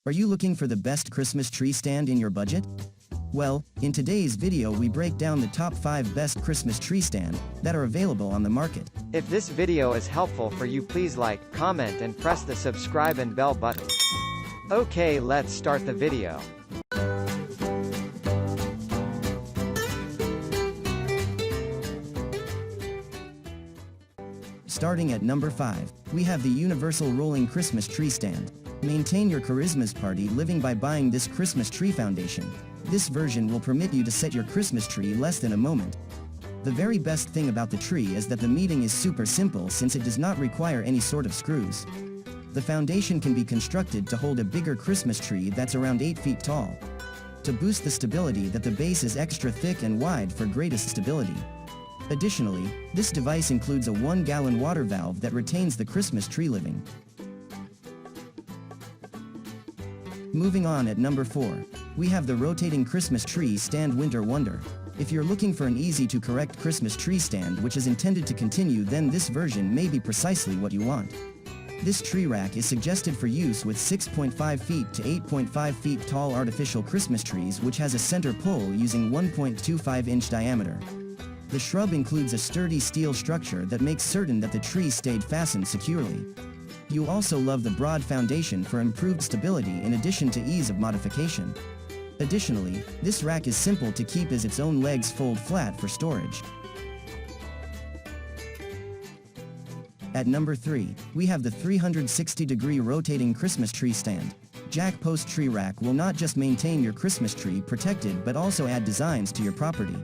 Are you looking for the best Christmas tree stand in your budget? Well, in today's video we break down the top 5 best Christmas tree stand that are available on the market. If this video is helpful for you, please like, comment and press the subscribe and bell button. Okay, let's start the video. Starting at number 5, we have the Universal Rolling Christmas Tree Stand. Maintain your Christmas party living by buying this Christmas tree foundation. This version will permit you to set your Christmas tree less than a moment. The very best thing about the tree is that the meeting is super simple since it does not require any sort of screws. The foundation can be constructed to hold a bigger Christmas tree that's around 8 feet tall. To boost the stability, that the base is extra thick and wide for greatest stability. Additionally, this device includes a 1-gallon water valve that retains the Christmas tree living. Moving on at number 4, we have the Rotating Christmas Tree Stand Winter Wonder. If you're looking for an easy-to-correct Christmas tree stand which is intended to continue, then this version may be precisely what you want. This tree rack is suggested for use with 6.5 feet to 8.5 feet tall artificial Christmas trees, which has a center pole using 1.25-inch diameter. The shrub includes a sturdy steel structure that makes certain that the tree stayed fastened securely. You'll also love the broad foundation for improved stability in addition to ease of modification. Additionally, this rack is simple to keep as its own legs fold flat for storage. At number 3, we have the 360-degree Rotating Christmas Tree Stand. Jack Post Tree Rack will not just maintain your Christmas tree protected but also add designs to your property.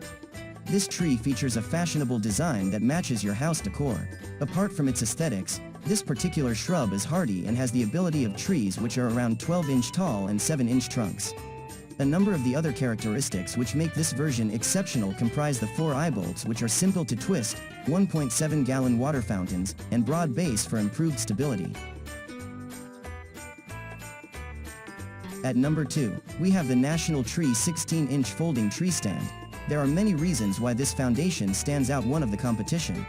This tree features a fashionable design that matches your house decor. Apart from its aesthetics, this particular shrub is hardy and has the ability of trees which are around 12-inch tall and 7-inch trunks. A number of the other characteristics which make this version exceptional comprise the 4 eye bolts, which are simple to twist, 1.7-gallon water fountains, and broad base for improved stability. At number 2, we have the National Tree 16-inch Folding Tree Stand. There are many reasons why this foundation stands out one of the competition.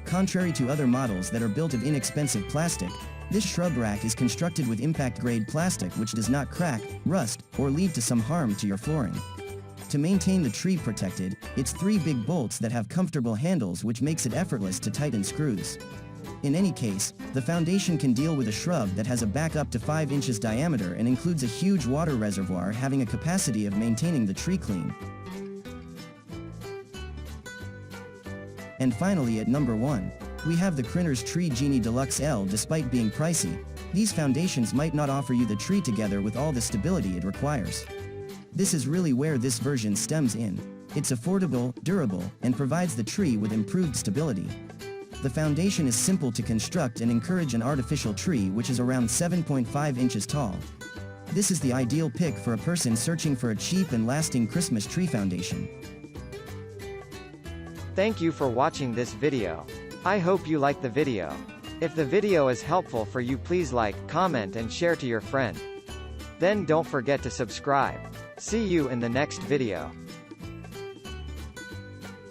Contrary to other models that are built of inexpensive plastic, this shrub rack is constructed with impact-grade plastic which does not crack, rust, or lead to some harm to your flooring. To maintain the tree protected, it's 3 big bolts that have comfortable handles which makes it effortless to tighten screws. In any case, the foundation can deal with a shrub that has a back up to 5 inches diameter and includes a huge water reservoir having a capacity of maintaining the tree clean. And finally at number 1, we have the Krinner's Tree Genie Deluxe L. Despite being pricey, these foundations might not offer you the tree together with all the stability it requires. This is really where this version stems in. It's affordable, durable, and provides the tree with improved stability. The foundation is simple to construct and encourage an artificial tree which is around 7.5 inches tall. This is the ideal pick for a person searching for a cheap and lasting Christmas tree foundation. Thank you for watching this video. I hope you liked the video. If the video is helpful for you, please like, comment and share to your friend. Then don't forget to subscribe. See you in the next video.